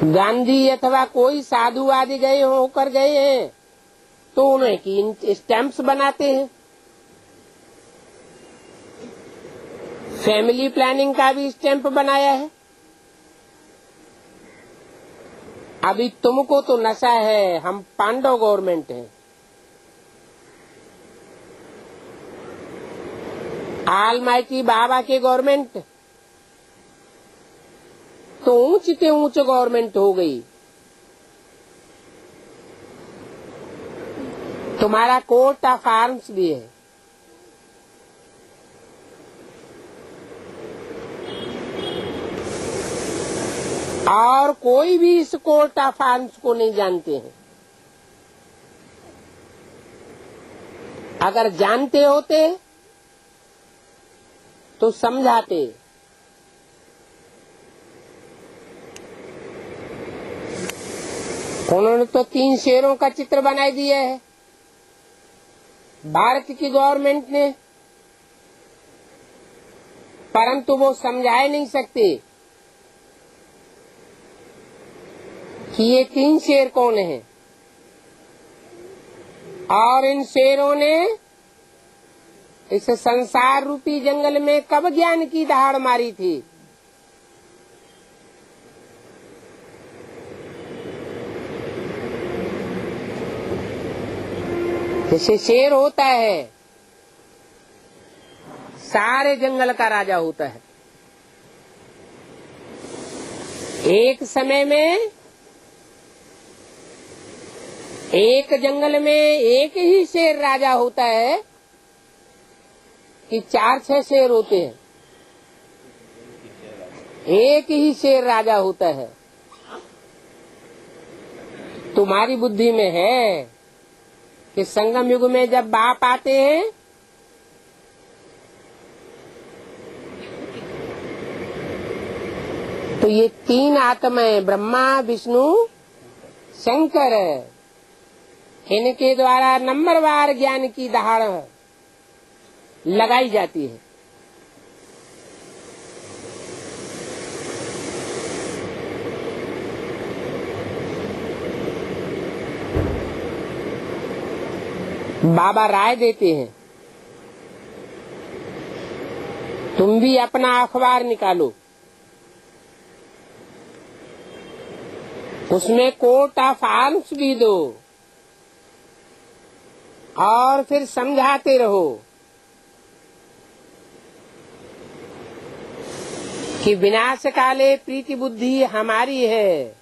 गांधी अथवा कोई साधु आदि गए होकर गए हैं तो उन्हें की स्टैंप्स बनाते हैं। फैमिली प्लानिंग का भी स्टैंप बनाया है। अभी तुमको तो नशा है, हम पांडव गवर्नमेंट हैं। ऑलमाइटी बाबा के गवर्नमेंट तो ऊंच से ऊंच गवर्नमेंट हो गई। तुम्हारा कोर्ट ऑफ आर्म्स भी है। और कोई भी इस कोर्ट ऑफ आर्म्स को नहीं जानते हैं। अगर जानते होते तो समझाते। उन्होंने तो 3 शेरों का चित्र बना दिया है भारत की गवर्नमेंट ने, परंतु वो समझाए नहीं सकते कि ये 3 शेर कौन हैं। और इन शेरों ने इस संसार रूपी जंगल में कब ज्ञान की दहाड़ मारी थी। जैसे शेर होता है, सारे जंगल का राजा होता है। एक समय में एक जंगल में एक ही शेर राजा होता है कि 4-6 शेर होते हैं। एक ही शेर राजा होता है। तुम्हारी बुद्धि में है कि संगम युग में जब बाप आते हैं तो ये 3 आत्माएं ब्रह्मा विष्णु शंकर, इनके द्वारा नंबरवार ज्ञान की दहाड़ लगाई जाती है। बाबा राय देते हैं, तुम भी अपना अखबार निकालो, उसमें कोर्ट ऑफ आर्म्स भी दो और फिर समझाते रहो कि विनाश काले प्रीति बुद्धि हमारी है।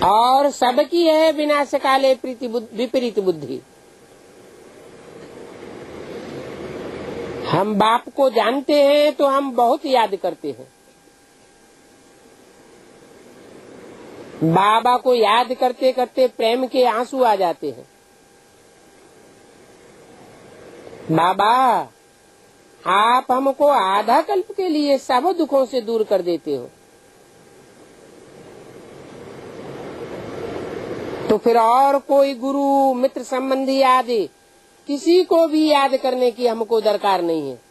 और सबकी है विनाश काले प्रीति विपरीत बुद्धि। हम बाप को जानते हैं तो हम बहुत याद करते हैं। बाबा को याद करते करते प्रेम के आंसू आ जाते हैं। बाबा, आप हमको आधा कल्प के लिए सब दुखों से दूर कर देते हो, तो फिर और कोई गुरु मित्र संबंधी आदि किसी को भी याद करने की हमको दरकार नहीं है।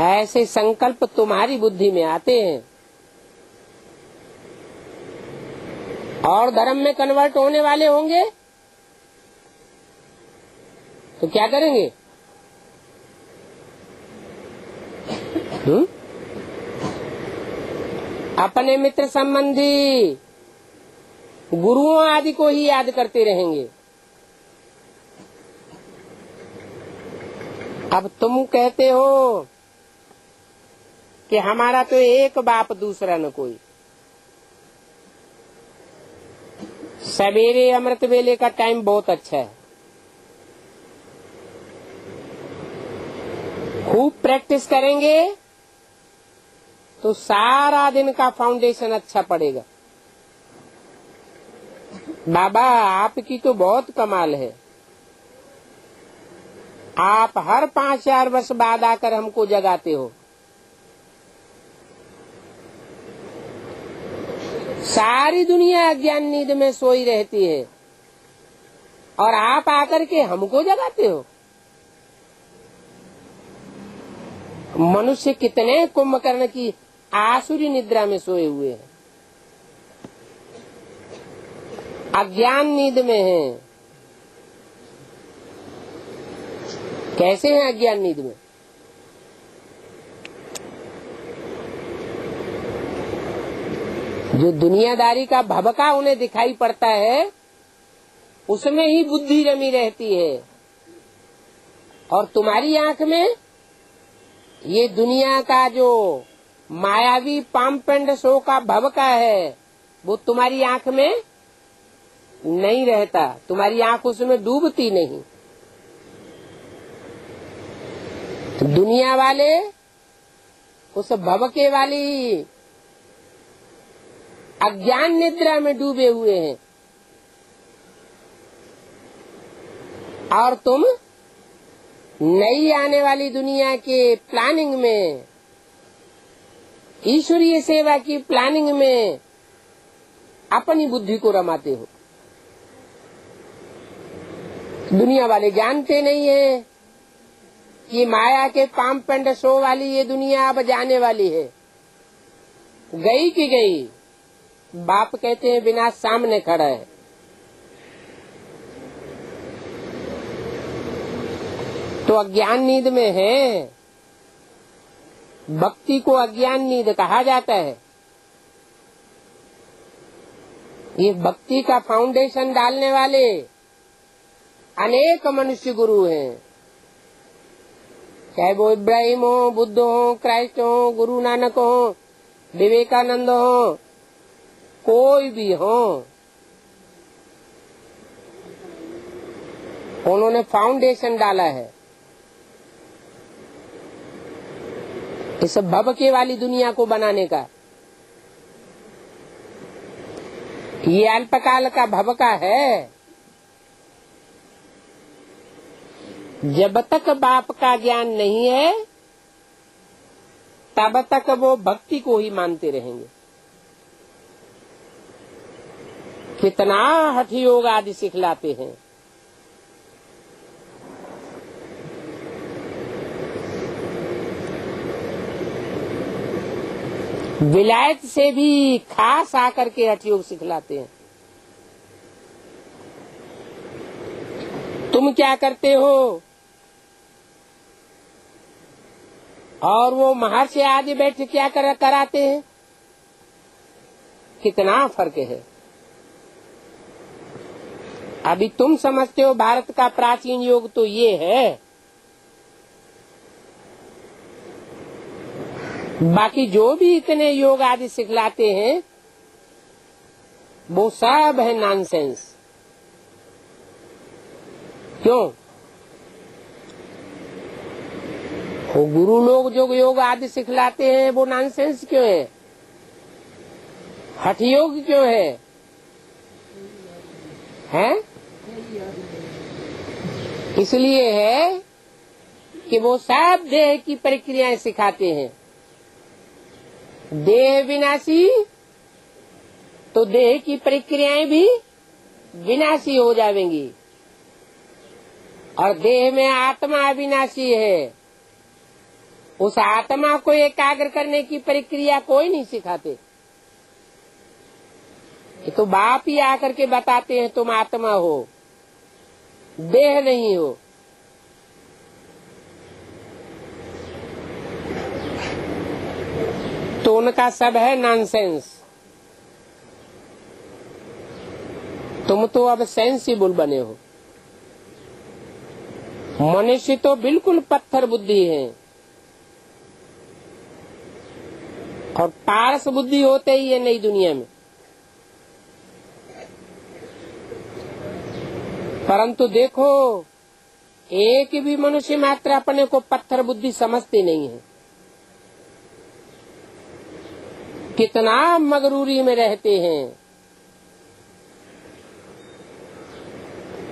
ऐसे संकल्प तुम्हारी बुद्धि में आते हैं और धर्म में कन्वर्ट होने वाले होंगे तो क्या करेंगे? अपने मित्र संबंधी गुरुओं आदि को ही याद करते रहेंगे। अब तुम कहते हो कि हमारा तो एक बाप दूसरा न कोई। सवेरे अमृत वेले का टाइम बहुत अच्छा है, खूब प्रैक्टिस करेंगे तो सारा दिन का फाउंडेशन अच्छा पड़ेगा। बाबा, आपकी तो बहुत कमाल है, आप हर 5-4 वर्ष बाद आकर हमको जगाते हो। सारी दुनिया अज्ञान नींद में सोई रहती है और आप आकर के हमको जगाते हो। मनुष्य कितने कुंभकर्ण की आसुरी निद्रा में सोए हुए हैं, अज्ञान नींद में हैं। कैसे हैं अज्ञान नींद में? जो दुनियादारी का भभका उन्हें दिखाई पड़ता है उसमें ही बुद्धि रमी रहती है, और तुम्हारी आंख में ये दुनिया का जो मायावी पामपेंड शो का भवका है, वो तुम्हारी आंख में नहीं रहता, तुम्हारी आंख उसमें डूबती नहीं। तो दुनिया वाले उस भवके वाली अज्ञान निद्रा में डूबे हुए हैं, और तुम नई आने वाली दुनिया के प्लानिंग में, ईश्वरीय सेवा की प्लानिंग में अपनी बुद्धि को रमाते हो। दुनिया वाले जानते नहीं है कि माया के पामपेंड शो वाली ये दुनिया अब जाने वाली है। गई कि गई, बाप कहते हैं विनाश सामने खड़ा है। तो अज्ञान नींद में है, भक्ति को अज्ञान नींद कहा जाता है। ये भक्ति का फाउंडेशन डालने वाले अनेक मनुष्य गुरु हैं, चाहे वो इब्राहिम हो, बुद्ध हो, क्राइस्ट हो, गुरु नानक हो, विवेकानंद हो, कोई भी हो, उन्होंने फाउंडेशन डाला है इस भवके वाली दुनिया को बनाने का। ये अल्पकाल का भवका है। जब तक बाप का ज्ञान नहीं है तब तक वो भक्ति को ही मानते रहेंगे। कितना हठ योग आदि सिखलाते हैं। विलायत से भी खास आकर के हठ योग सिखलाते हैं। तुम क्या करते हो और वो महर्षि आदि बैठ क्या कराते हैं, कितना फर्क है। अभी तुम समझते हो भारत का प्राचीन योग तो ये है, बाकी जो भी इतने योग आदि सिखलाते हैं वो सब है नॉनसेंस। क्यों? वो गुरु लोग जो योग आदि सिखलाते हैं वो नॉनसेंस क्यों है, हठ योग क्यों है? हैं? इसलिए है कि वो सब देह की प्रक्रियाएं सिखाते हैं। देह विनाशी तो देह की प्रक्रियाएं भी विनाशी हो जाएंगी, और देह में आत्मा अविनाशी है। उस आत्मा को एकाग्र करने की प्रक्रिया कोई नहीं सिखाते। ये तो बाप ही आकर के बताते हैं तुम आत्मा हो, देह नहीं हो। तो उनका सब है नॉनसेंस। तुम तो अब सेंसिबल बने हो। मनुष्य तो बिल्कुल पत्थर बुद्धि है, और पारस बुद्धि होते ही है नई दुनिया में। परंतु देखो, एक भी मनुष्य मात्र अपने को पत्थर बुद्धि समझते नहीं है। कितना मगरूरी में रहते हैं।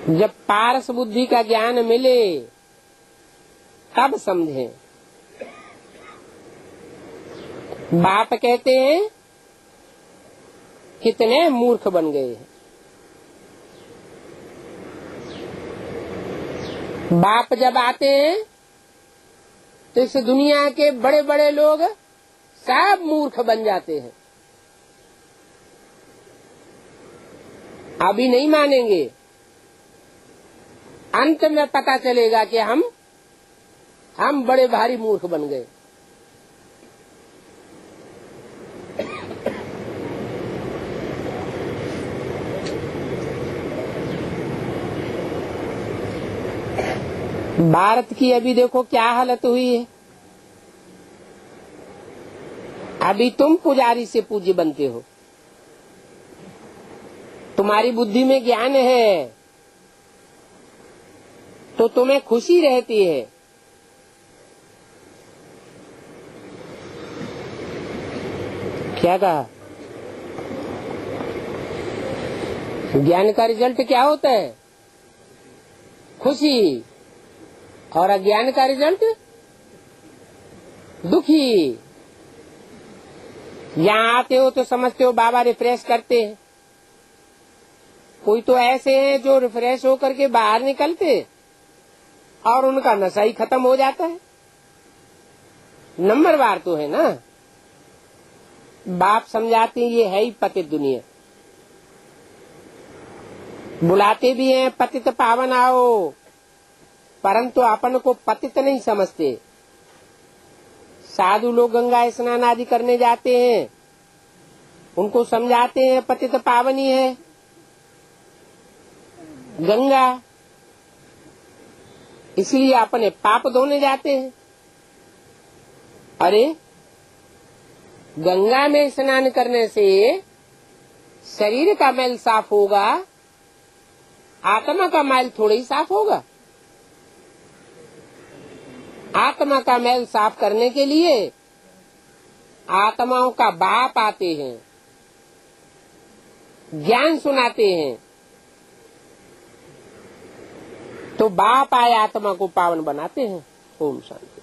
जब पारस बुद्धि का ज्ञान मिले तब समझें। बाप कहते हैं कितने मूर्ख बन गए। बाप जब आते हैं तो इस दुनिया के बड़े बड़े लोग सब मूर्ख बन जाते हैं। अभी नहीं मानेंगे, अंत में पता चलेगा कि हम बड़े भारी मूर्ख बन गए। भारत की अभी देखो क्या हालत हुई है। अभी तुम पुजारी से पूज्य बनते हो, तुम्हारी बुद्धि में ज्ञान है तो तुम्हें खुशी रहती है। क्या कहा? ज्ञान का रिजल्ट क्या होता है? खुशी। और अज्ञान का रिजल्ट दुखी। यहाँ आते हो तो समझते हो बाबा रिफ्रेश करते हैं, कोई तो ऐसे हैं जो रिफ्रेश होकर के बाहर निकलते और उनका नशा ही खत्म हो जाता है। नंबरवार तो है ना। बाप समझाते हैं ये है ही पतित दुनिया, बुलाते भी हैं पतित पावन आओ, परंतु अपन को पतित नहीं समझते। साधु लोग गंगा स्नान आदि करने जाते हैं, उनको समझाते हैं पतित पावनी है गंगा, इसलिए अपने पाप धोने जाते हैं। अरे गंगा में स्नान करने से शरीर का मैल साफ होगा, आत्मा का मैल थोड़ा ही साफ होगा। आत्मा का मैल साफ करने के लिए आत्माओं का बाप आते हैं, ज्ञान सुनाते हैं, तो बाप आए आत्मा को पावन बनाते हैं। ओम शांति।